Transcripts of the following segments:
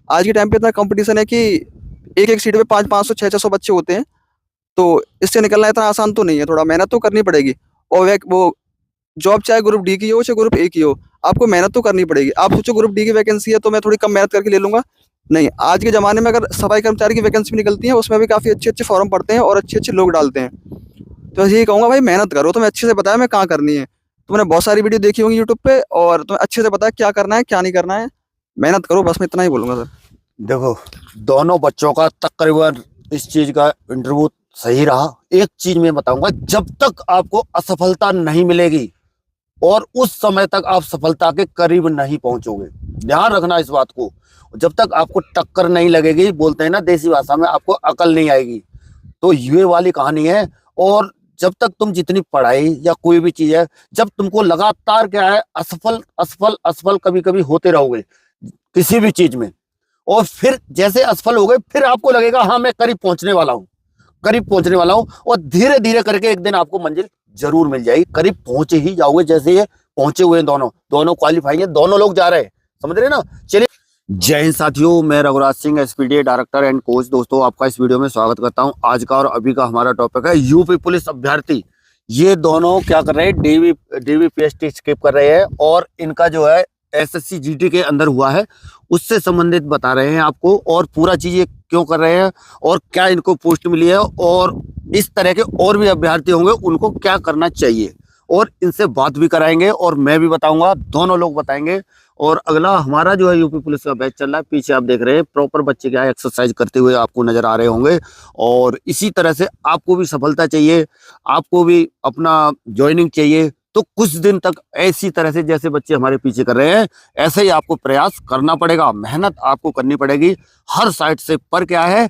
आज के टाइम पे इतना कंपटीशन है कि एक-एक सीट पे 500-500 600-600 बच्चे होते हैं, तो इससे निकलना इतना आसान तो नहीं है, थोड़ा मेहनत तो करनी पड़ेगी। और वो जॉब चाहे ग्रुप डी की हो, चाहे ग्रुप ए की हो, आपको मेहनत तो करनी पड़ेगी। आप सोचो ग्रुप डी की वैकेंसी है तो मैं थोड़ी कम मेहनत करके ले लूँगा, नहीं, आज के ज़माने में अगर सफाई कर्मचारी की वैकेंसी भी निकलती है, उसमें भी काफ़ी अच्छे-अच्छे फॉर्म पड़ते हैं और अच्छे-अच्छे लोग डालते हैं। तो यही कहूँगा भाई मेहनत करो, तुम्हें अच्छे से पता है हमें कहाँ करनी है। तुमने बहुत सारी वीडियो देखी होंगी यूट्यूब पे और तुम्हें अच्छे से पता है क्या करना है, क्या नहीं करना है। मेहनत करो, बस मैं इतना ही बोलूँगा सर। देखो, दोनों बच्चों का तकरीबन इस चीज का इंटरव्यू सही रहा। एक चीज मैं बताऊंगा, जब तक आपको असफलता नहीं मिलेगी और उस समय तक आप सफलता के करीब नहीं पहुंचोगे, ध्यान रखना इस बात को। जब तक आपको टक्कर नहीं लगेगी, बोलते हैं ना देसी भाषा में, आपको अकल नहीं आएगी। तो ये वाली कहानी है। और जब तक तुम जितनी पढ़ाई या कोई भी चीज है, जब तुमको लगातार क्या है, असफल असफल असफल कभी कभी होते रहोगे किसी भी चीज में, और फिर जैसे असफल हो गए, फिर आपको लगेगा हाँ मैं करीब पहुंचने वाला हूँ, करीब पहुंचने वाला हूँ। और धीरे धीरे करके एक दिन आपको मंजिल जरूर मिल जाएगी, करीब पहुंचे ही जाओगे। जैसे ये पहुंचे हुए हैं, दोनों दोनों क्वालिफाई है, दोनों लोग जा रहे हैं, समझ रहे हैं ना। चलिए, जय हिंद साथियों, मैं Raghuraj Singh, SPDA director and coach. दोस्तों, आपका इस वीडियो में स्वागत करता हूं। आज का और अभी का हमारा टॉपिक है यूपी पुलिस अभ्यर्थी। ये दोनों क्या कर रहे हैं, डीवीपीएसटी स्किप कर रहे हैं और इनका जो है एसएससी जीडी के अंदर हुआ है, उससे संबंधित बता रहे हैं आपको, और पूरा चीज ये क्यों कर रहे हैं और क्या इनको पोस्ट मिली है, और इस तरह के और भी अभ्यर्थी होंगे उनको क्या करना चाहिए, और इनसे बात भी कराएंगे और मैं भी बताऊंगा, दोनों लोग बताएंगे। और अगला हमारा जो है यूपी पुलिस का बैच चल रहा है, पीछे आप देख रहे हैं प्रॉपर बच्चे क्या है एक्सरसाइज करते हुए आपको नजर आ रहे होंगे। और इसी तरह से आपको भी सफलता चाहिए, आपको भी अपना ज्वाइनिंग चाहिए, तो कुछ दिन तक ऐसी तरह से जैसे बच्चे हमारे पीछे कर रहे हैं, ऐसे ही आपको प्रयास करना पड़ेगा, मेहनत आपको करनी पड़ेगी हर साइड से। पर क्या है,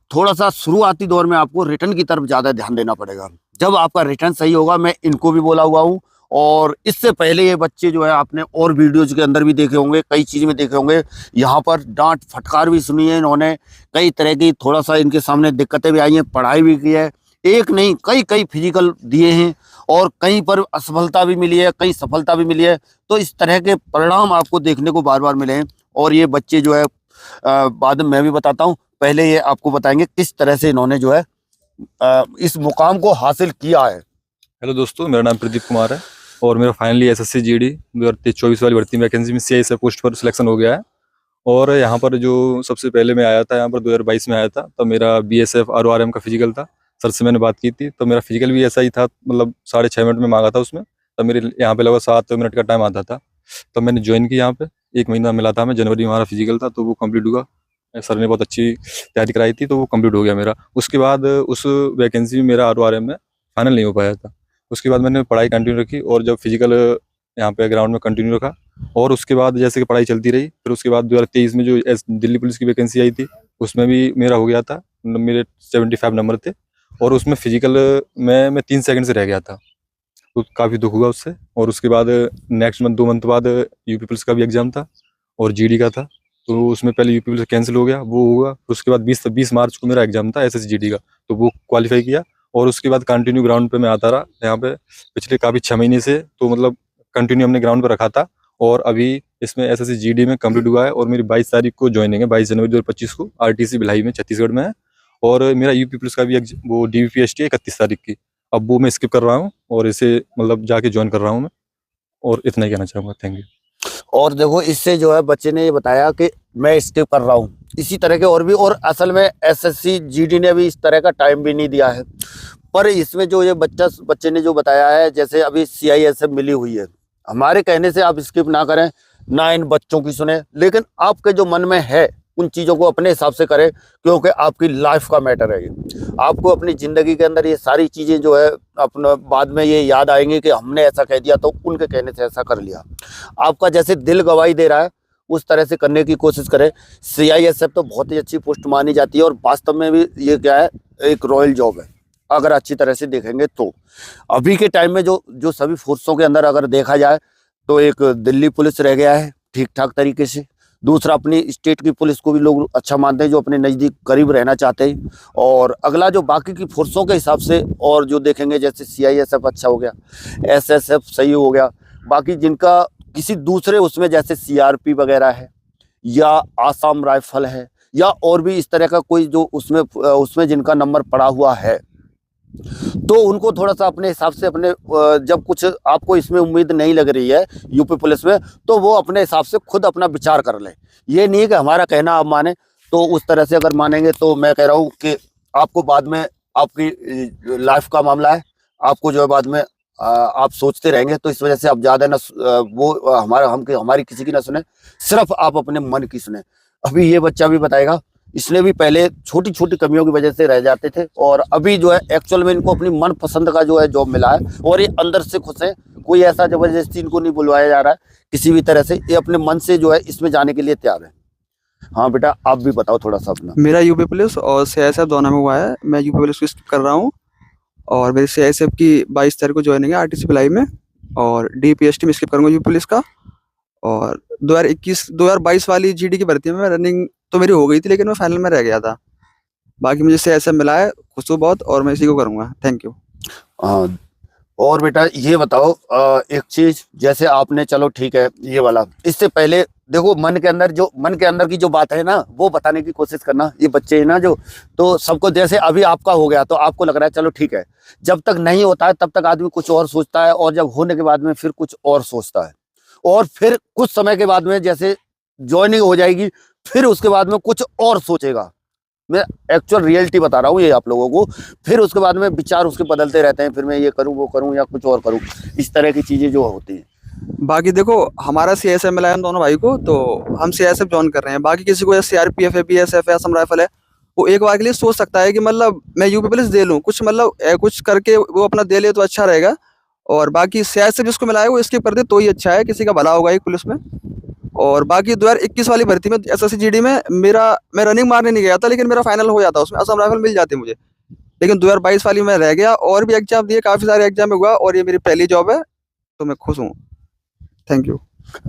थोड़ा सा शुरुआती दौर में आपको रिटर्न की तरफ ज्यादा ध्यान देना पड़ेगा। जब आपका रिटर्न सही होगा, मैं इनको भी बोला हुआ हूँ, और इससे पहले ये बच्चे जो है आपने और वीडियोज के अंदर भी देखे होंगे, कई चीज में देखे होंगे, यहाँ पर डांट फटकार भी सुनी है इन्होंने, कई तरह की थोड़ा सा इनके सामने दिक्कतें भी आई हैं, पढ़ाई भी की है, एक नहीं कई फिजिकल दिए हैं, और कहीं पर असफलता भी मिली है, कहीं सफलता भी मिली है। तो इस तरह के परिणाम आपको देखने को बार बार मिले हैं। और ये बच्चे जो है बाद में मैं भी बताता हूँ, पहले ये आपको बताएंगे किस तरह से इन्होंने जो है इस मुकाम को हासिल किया है। हेलो दोस्तों, मेरा नाम प्रदीप कुमार है और मेरा फाइनली एसएससी जीडी 2023-24 वाली भर्ती वैकेंसी में सीआईएसएफ पोस्ट पर सिलेक्शन हो गया है। और यहाँ पर जो सबसे पहले मैं आया था, यहाँ पर 2022 में आया था, तब मेरा बीएसएफ आरओआरएम का फिजिकल था। सर से मैंने बात की थी, तो मेरा फिजिकल भी ऐसा ही था, मतलब 6.5 मिनट में मांगा था उसमें। तब मेरे यहाँ पे लगभग 7 मिनट का टाइम आता था। तब मैंने ज्वाइन किया यहाँ पे, 1 महीना मिला था हमें, जनवरी में हमारा फिजिकल था, तो वो कम्प्लीट हुआ। सर ने बहुत अच्छी तैयारी कराई थी, तो वो कम्प्लीट हो गया मेरा। उसके बाद उस वैकेंसी में मेरा आरओआरएम में फाइनल नहीं हो पाया था। उसके बाद मैंने पढ़ाई कंटिन्यू रखी, और जब फिजिकल यहाँ पे ग्राउंड में कंटिन्यू रखा, और उसके बाद जैसे कि पढ़ाई चलती रही, फिर उसके बाद 2023 में जो दिल्ली पुलिस की वैकेंसी आई थी, उसमें भी मेरा हो गया था, मेरे 75 नंबर थे, और उसमें फिजिकल में मैं 3 सेकंड से रह गया था, तो काफ़ी दुख हुआ उससे। और उसके बाद नेक्स्ट मंथ 2 मंथ बाद यूपी पुलिस का भी एग्जाम था और जीडी का था, तो उसमें पहले यूपी पुलिस कैंसिल हो गया, वो हुआ। उसके बाद 20 मार्च को मेरा एग्जाम था एसएससी जीडी का, तो वो क्वालिफाई किया। और उसके बाद कंटिन्यू ग्राउंड पे मैं आता रहा यहाँ पे पिछले काफ़ी 6 महीने से, तो मतलब कंटिन्यू हमने ग्राउंड पे रखा था। और अभी इसमें एसएससी जीडी में कंप्लीट हुआ है, और मेरी 22 तारीख को ज्वाइनिंग है, 22 जनवरी 2025 को आरटीसी भिलाई में, छत्तीसगढ़ में है। और मेरा यूपी पुलिस का भी वो डीवीपीएसटी है 31 तारीख की, अब वो मैं स्किप कर रहा हूँ और इसे मतलब जाके ज्वाइन कर रहा हूँ मैं। और इतना ही कहना चाहूँगा, थैंक यू। और देखो, इससे जो है बच्चे ने ये बताया कि मैं स्किप कर रहा हूँ, इसी तरह के और भी, और असल में एसएससी जीडी ने भी इस तरह का टाइम भी नहीं दिया है। पर इसमें जो ये बच्चे ने जो बताया है, जैसे अभी सीआईएसएफ मिली हुई है, हमारे कहने से आप स्किप ना करें, ना इन बच्चों की सुने, लेकिन आपके जो मन में है उन चीज़ों को अपने हिसाब से करें, क्योंकि आपकी लाइफ का मैटर है ये। आपको अपनी ज़िंदगी के अंदर ये सारी चीज़ें जो है अपना बाद में ये याद आएंगी कि हमने ऐसा कह दिया, तो उनके कहने से ऐसा कर लिया। आपका जैसे दिल गवाही दे रहा है उस तरह से करने की कोशिश करें। सीआईएसएफ तो बहुत ही अच्छी पोस्ट मानी जाती है, और वास्तव में भी ये क्या है, एक रॉयल जॉब है अगर अच्छी तरह से देखेंगे तो। अभी के टाइम में जो सभी फोर्सों के अंदर अगर देखा जाए, तो एक दिल्ली पुलिस रह गया है ठीक ठाक तरीके से, दूसरा अपनी स्टेट की पुलिस को भी लोग अच्छा मानते हैं, जो अपने नज़दीक करीब रहना चाहते हैं। और अगला जो बाकी की फोर्सों के हिसाब से और जो देखेंगे, जैसे सीआईएसएफ अच्छा हो गया, एसएसएफ सही हो गया, बाकी जिनका किसी दूसरे उसमें जैसे सीआरपी वगैरह है, या आसाम राइफल है या और भी इस तरह का कोई जो उसमें जिनका नंबर पड़ा हुआ है, तो उनको थोड़ा सा अपने हिसाब से अपने जब कुछ आपको इसमें उम्मीद नहीं लग रही है यूपी पुलिस में, तो वो अपने हिसाब से खुद अपना विचार कर लें। ये नहीं कि हमारा कहना आप माने, तो उस तरह से अगर मानेंगे तो मैं कह रहा हूँ कि आपको बाद में आपकी लाइफ का मामला है, आपको जो है बाद में आप सोचते रहेंगे। तो इस वजह से आप ज़्यादा ना वो हमारी किसी की ना सुने, सिर्फ आप अपने मन की सुने। अभी ये बच्चा भी बताएगा, इसने भी पहले छोटी छोटी कमियों की वजह से रह जाते थे और अभी जो है एक्चुअल में इनको अपनी मन पसंद का जो है जॉब मिला है और ये अंदर से खुश है। कोई ऐसा जबरदस्ती इनको नहीं बुलवाया जा रहा है किसी भी तरह से, ये अपने मन से जो है इसमें जाने के लिए तैयार है। हाँ बेटा, आप भी बताओ थोड़ा सा अपना। मेरा यूपी पुलिस और सीआईएसएफ दोनों में हुआ है। मैं यूपी पुलिस को स्किप कर रहा हूँ और मेरी सीआईएसएफ की 22 तारीख को ज्वाइनिंग है आरटीसी भिलाई में, और डीपीएसटी में स्किप करूँगा यूपी पुलिस का। और 2022 वाली जीडी की भर्ती में रनिंग तो मेरी हो गई थी, लेकिन मैं फाइनल में रह गया था। बाकी मुझे सीआईएसएफ मिला है, खुश हूँ बहुत, और मैं इसी को करूँगा। Thank you. हाँ, और बेटा ये बताओ एक चीज, जैसे आपने चलो ठीक है ये वाला, इससे पहले देखो मन के अंदर की जो बात है ना वो बताने की कोशिश करना। ये बच्चे है ना जो, तो सबको जैसे अभी आपका हो गया तो आपको लग रहा है चलो ठीक है, जब तक नहीं होता है तब तक आदमी कुछ और सोचता है, और जब होने के बाद में फिर कुछ और सोचता है, और फिर कुछ समय के बाद में जैसे ज्वाइनिंग हो जाएगी फिर उसके बाद में कुछ और सोचेगा। मैं एक्चुअल रियलिटी बता रहा हूँ ये आप लोगों को। फिर उसके बाद में विचार उसके बदलते रहते हैं, फिर मैं ये करूँ वो करूँ या कुछ और करूँ, इस तरह की चीजें जो होती हैं। बाकी देखो, हमारा सीआईएसएफ मिला है हम दोनों भाई को, तो हम सीआईएसएफ ज्वाइन कर रहे हैं। बाकी किसी को सीआरपीएफ है, बीएसएफ है, असम राइफल है, वो एक बार के लिए सोच सकता है कि मतलब मैं यूपी पुलिस दे लूँ, कुछ मतलब कुछ करके वो अपना दे ले तो अच्छा रहेगा। और बाकी सीआईएसएफ जिसको मिला है वो स्किप कर दे तो ही अच्छा है, किसी का भला होगा एक पुलिस में। और बाकी 2021 वाली भर्ती में एसएससी जीडी में मैं रनिंग मारने नहीं गया था, लेकिन मेरा फाइनल हो जाता, उसमें असम राइफल मिल जाती मुझे। लेकिन 2022 वाली में रह गया, और भी एग्जाम दिए, काफ़ी सारे एग्जाम में हुआ, और ये मेरी पहली जॉब है, तो मैं खुश हूँ। Thank you.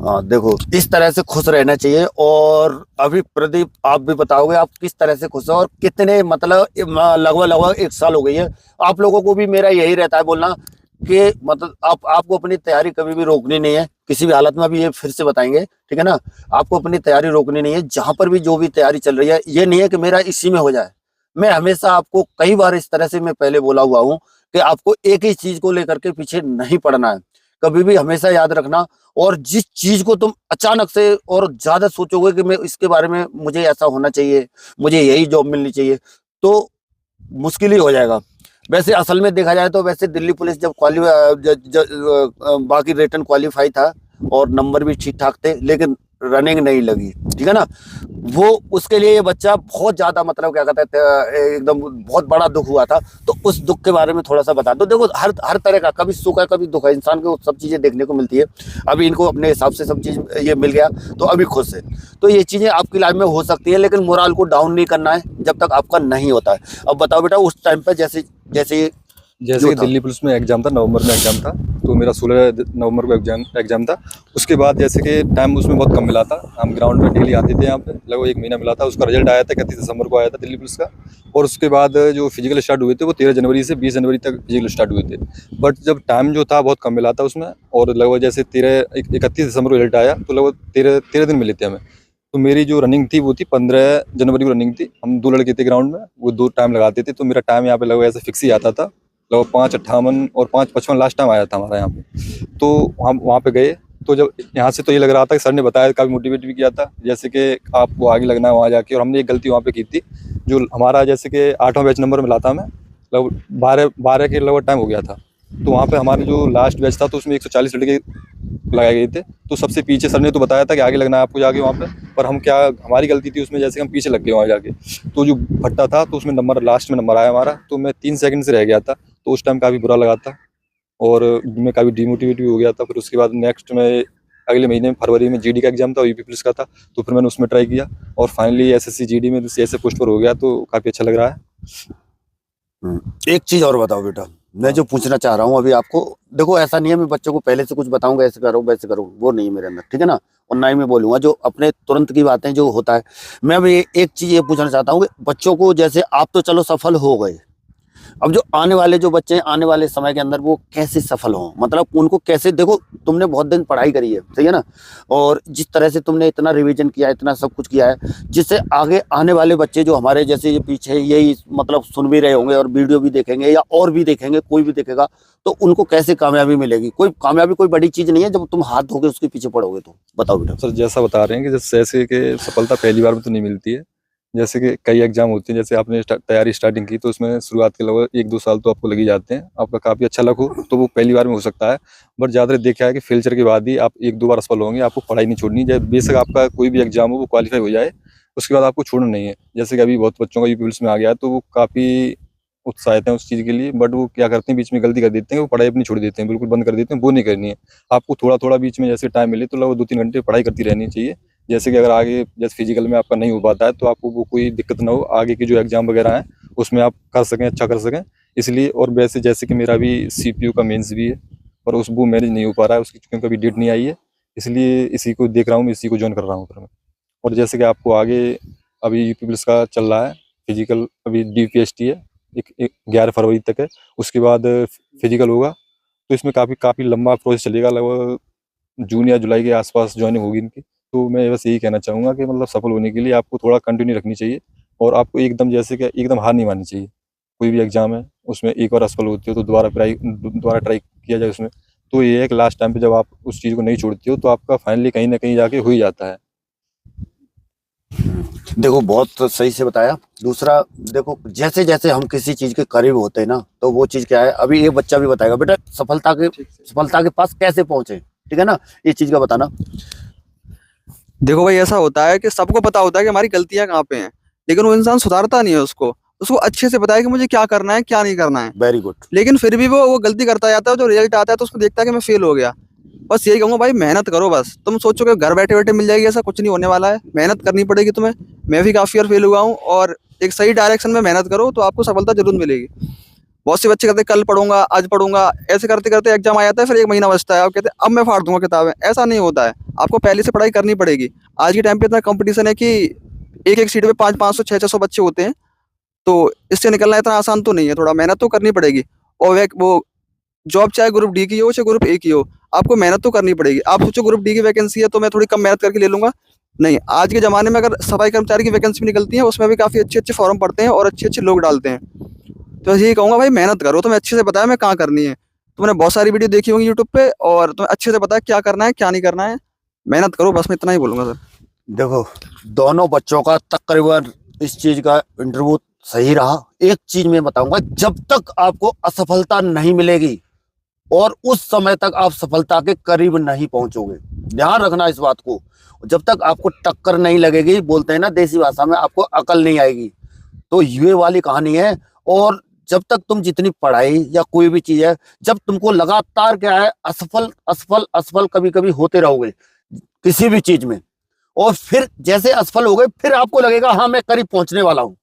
हाँ देखो, इस तरह से खुश रहना चाहिए। और अभी प्रदीप आप भी बताओगे आप किस तरह से खुश हो और कितने, मतलब लगभग 1 साल हो गई है। आप लोगों को भी मेरा यही रहता है बोलना कि मतलब आपको अपनी तैयारी कभी भी रोकनी नहीं है किसी भी हालत में। अभी ये फिर से बताएंगे, ठीक है ना, आपको अपनी तैयारी रोकनी नहीं है। जहां पर भी जो भी तैयारी चल रही है, ये नहीं है कि मेरा इसी में हो जाए। मैं हमेशा आपको कई बार इस तरह से मैं पहले बोला हुआ हूँ कि आपको एक ही चीज को लेकर के पीछे नहीं पड़ना है। कभी भी हमेशा याद रखना, और जिस चीज को तुम अचानक से और ज्यादा सोचोगे कि मैं इसके बारे में, मुझे ऐसा होना चाहिए, मुझे यही जॉब मिलनी चाहिए, तो मुश्किल ही हो जाएगा। वैसे असल में देखा जाए तो वैसे दिल्ली पुलिस जब बाकी रिटन क्वालिफाई था और नंबर भी ठीक ठाक थे, लेकिन रनिंग नहीं लगी, ठीक है ना, वो उसके लिए ये बच्चा बहुत ज्यादा, मतलब क्या कहते हैं, एकदम बहुत बड़ा दुख हुआ था। तो उस दुख के बारे में थोड़ा सा बता दो। देखो हर तरह का, कभी सुख है कभी दुख है, इंसान को सब चीजें देखने को मिलती है। अभी इनको अपने हिसाब से सब चीज ये मिल गया तो अभी खुश है। तो ये चीजें आपकी लाइफ में हो सकती है, लेकिन मोराल को डाउन नहीं करना है जब तक आपका नहीं होता है। अब बताओ बेटा, उस टाइम पे जैसे कि दिल्ली पुलिस में एग्जाम था, नवंबर में एग्जाम था, तो मेरा 16 नवंबर को एग्जाम था। उसके बाद जैसे कि टाइम उसमें बहुत कम मिला था, हम ग्राउंड में डेली आते थे, यहाँ पे लगभग 1 महीना मिला था। उसका रिजल्ट आया था 31 दिसंबर को आया था दिल्ली पुलिस का। और उसके बाद जो फिजिकल स्टार्ट हुए थे वो 13 जनवरी से 20 जनवरी तक फिजिकल स्टार्ट हुए थे। बट जब टाइम जो था बहुत कम मिला था उसमें, और लगभग जैसे 31 दिसंबर को रिजल्ट आया तो लगभग 13 दिन मिले थे हमें। तो मेरी जो रनिंग थी वो थी 15 जनवरी को रनिंग थी। हम 2 लड़के थे ग्राउंड में, वो 2 टाइम लगाते थे, तो मेरा टाइम यहाँ पे लगभग ऐसे फिक्स ही आता था, लगभग 5:58 और 5:55 लास्ट टाइम आया था हमारा यहाँ पे। तो हम वहाँ पे गए, तो जब यहाँ से तो ये लग रहा था कि सर ने बताया, काफ़ी मोटिवेट भी किया था, जैसे कि आपको आगे लगना है वहाँ जाके। और हमने एक गलती वहाँ पे की थी, जो हमारा जैसे कि 8वां बैच नंबर मिला था हमें, लगभग 12 के लगभग टाइम हो गया था। तो वहाँ पे हमारे जो लास्ट बैच था तो उसमें 140 लड़के लगाए गए थे। तो सबसे पीछे सर ने तो बताया था कि आगे लगना है आपको जाके वहाँ पे, पर हम क्या, हमारी गलती थी उसमें, जैसे हम पीछे लग गए वहाँ जाके। तो जो फट्टा था तो उसमें नंबर, लास्ट में नंबर आया हमारा, तो मैं 3 सेकंड से रह गया था। तो उस टाइम काफ़ी बुरा लगा था और मैं काफ़ी डिमोटिवेट भी हो गया था। फिर उसके बाद नेक्स्ट में अगले महीने फरवरी में जीडी का एग्जाम था और यूपी पुलिस का था, तो फिर मैंने उसमें ट्राई किया और फाइनली एसएससी जीडी में सीएसएफ पोस्ट पर हो गया, तो काफ़ी अच्छा लग रहा है। एक चीज और बताओ बेटा, मैं जो पूछना चाह रहा हूँ अभी आपको, देखो ऐसा नहीं है मैं बच्चों को पहले से कुछ बताऊंगा ऐसे करो वैसे करो, वो नहीं है मेरे अंदर, ठीक है ना, और ना ही मैं बोलूंगा जो अपने तुरंत की बातें जो होता है। मैं अभी एक चीज ये पूछना चाहता हूँ कि बच्चों को, जैसे आप तो चलो सफल हो गए, अब जो आने वाले जो बच्चे हैं आने वाले समय के अंदर वो कैसे सफल हों, मतलब उनको कैसे, देखो तुमने बहुत दिन पढ़ाई करी है, सही है ना, और जिस तरह से तुमने इतना रिवीजन किया है, इतना सब कुछ किया है, जिससे आगे आने वाले बच्चे जो हमारे जैसे ये पीछे यही मतलब सुन भी रहे होंगे और वीडियो भी देखेंगे या और भी देखेंगे, कोई भी देखेगा, तो उनको कैसे कामयाबी मिलेगी? कोई कामयाबी कोई बड़ी चीज नहीं है जब तुम हाथ धोके उसके पीछे पड़ोगे तो। बताओ बेटा। सर जैसा बता रहे हैं कि जैसे कि सफलता पहली बार में तो नहीं मिलती है। जैसे कि कई एग्जाम होते हैं, जैसे आपने तैयारी स्टार्टिंग की तो उसमें शुरुआत के लगभग 1-2 साल तो आपको लग ही जाते हैं। आपका काफ़ी अच्छा लक हो तो वो पहली बार में हो सकता है, बट ज़्यादातर देखा है कि फ्यूचर के बाद ही आप 1-2 बार असफल होंगे। आपको पढ़ाई नहीं छोड़नी, चाहे बेशक आपका कोई भी एग्जाम हो वो क्वालिफाई हो जाए, उसके बाद आपको छोड़ना नहीं है। जैसे कि अभी बहुत बच्चों का यूपी पुलिस में आ गया है तो वो काफ़ी उत्साहित हैं उस चीज़ के लिए, बट वो क्या करते हैं बीच में गलती कर देते हैं, वो पढ़ाई अपनी छोड़ देते हैं, बिल्कुल बंद कर देते हैं। वो नहीं करनी है। आपको थोड़ा-थोड़ा बीच में जैसे टाइम मिले तो लगभग 2-3 घंटे पढ़ाई करती रहनी चाहिए। जैसे कि अगर आगे जैसे फिजिकल में आपका नहीं हो पाता है तो आपको वो कोई दिक्कत ना हो, आगे की जो एग्जाम वगैरह हैं उसमें आप कर सकें, अच्छा कर सकें इसलिए। और वैसे जैसे कि मेरा भी सीपीयू का मेंस भी है और उस वो मैनेज नहीं हो पा रहा है, उसकी क्योंकि अभी डेट नहीं आई है, इसलिए इसी को देख रहा हूँ, मैं इसी को ज्वाइन कर रहा हूँ फिर मैं। और जैसे कि आपको आगे अभी यूपी पुलिस का चल रहा है फिजिकल, अभी डीपीएसटी है, एक 11 फरवरी तक है, उसके बाद फिजिकल होगा। तो इसमें काफ़ी लंबा प्रोसेस चलेगा, लगभग जून या जुलाई के आसपास ज्वाइनिंग होगी इनकी। तो मैं बस यही कहना चाहूँगा कि मतलब सफल होने के लिए आपको थोड़ा कंटिन्यू रखनी चाहिए और आपको एकदम जैसे कि एकदम हार नहीं माननी चाहिए। कोई भी एग्जाम है उसमें एक बार असफल होती हो तो दोबारा ट्राई किया जाए उसमें। तो ये है कि लास्ट टाइम पे जब आप उस चीज़ को नहीं छोड़ते हो तो आपका फाइनली कहीं ना कहीं जाके हो ही जाता है। देखो बहुत सही से बताया। दूसरा देखो, जैसे जैसे हम किसी चीज के करीब होते हैं ना तो वो चीज क्या है, अभी ये बच्चा भी बताएगा बेटा सफलता के पास कैसे पहुंचे, ठीक है ना, ये चीज का बताना। देखो भाई, ऐसा होता है कि सबको पता होता है कि हमारी गलतियां कहाँ पे हैं, लेकिन वो इंसान सुधारता नहीं है उसको। उसको अच्छे से पता है कि मुझे क्या करना है, क्या नहीं करना है, वेरी गुड। लेकिन फिर भी वो गलती करता जाता है। जो रिजल्ट आता है तो उसको देखता है कि मैं फेल हो गया। बस यही कहूंगा भाई, मेहनत करो। बस तुम सोचो कि घर बैठे बैठे मिल जाएगी, ऐसा कुछ नहीं होने वाला है। मेहनत करनी पड़ेगी तुम्हें। मैं भी काफी बार फेल हुआ हूँ, और एक सही डायरेक्शन में मेहनत करो तो आपको सफलता जरूर मिलेगी। बहुत से बच्चे कहते हैं कल पढ़ूंगा, आज पढ़ूंगा, ऐसे करते करते एग्जाम आ जाता है, फिर 1 महीना बचता है और कहते हैं अब मैं फाड़ दूंगा किताबें। ऐसा नहीं होता है, आपको पहले से पढ़ाई करनी पड़ेगी। आज के टाइम पे इतना कंपटीशन है कि एक एक सीट पे 500-500 600 बच्चे होते हैं, तो इससे निकलना इतना आसान तो नहीं है। थोड़ा मेहनत तो करनी पड़ेगी। और वो जॉब चाहे ग्रुप डी की हो चाहे ग्रुप ए की हो, आपको मेहनत तो करनी पड़ेगी। आप सोचो ग्रुप डी की वैकेंसी है तो मैं थोड़ी कम मेहनत करके ले लूंगा, नहीं। आज के ज़माने में अगर सफाई कर्मचारी की वैकेंसी भी निकलती है, उसमें भी काफ़ी अच्छे अच्छे फॉर्म पड़ते हैं और अच्छे अच्छे लोग डालते हैं। तो यही कहूँगा भाई, मेहनत करो। तुम्हें अच्छे से पता है मैं कहाँ करनी है। तुमने बहुत सारी वीडियो देखी होंगी यूट्यूब पे, और तुम्हें अच्छे से पता है क्या करना है क्या नहीं करना है। मेहनत करो, बस मैं इतना ही बोलूँगा सर। देखो दोनों बच्चों का तकरीबन इस चीज का इंटरव्यू सही रहा। एक चीज मैं बताऊंगा, जब तक आपको असफलता नहीं मिलेगी और उस समय तक आप सफलता के करीब नहीं पहुंचोगे, ध्यान रखना इस बात को। जब तक आपको टक्कर नहीं लगेगी, बोलते हैं ना देसी भाषा में, आपको अकल नहीं आएगी। तो ये वाली कहानी है। और जब तक तुम जितनी पढ़ाई या कोई भी चीज है, जब तुमको लगातार क्या है, असफल असफल असफल कभी कभी होते रहोगे किसी भी चीज में, और फिर जैसे असफल हो गए फिर आपको लगेगा हाँ मैं करीब पहुंचने वाला हूँ,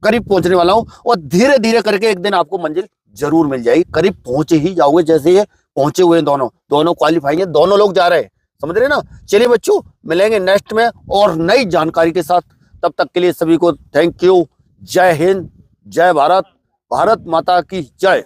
करीब पहुंचने वाला हूँ, और धीरे धीरे करके एक दिन आपको मंजिल जरूर मिल जाएगी। करीब पहुंचे ही जाओगे, जैसे ये पहुंचे हुए दोनों क्वालिफाई है, दोनों लोग जा रहे हैं, समझ रहे ना। चलिए बच्चों, मिलेंगे नेक्स्ट में और नई जानकारी के साथ। तब तक के लिए सभी को थैंक यू। जय हिंद, जय भारत, भारत माता की जय।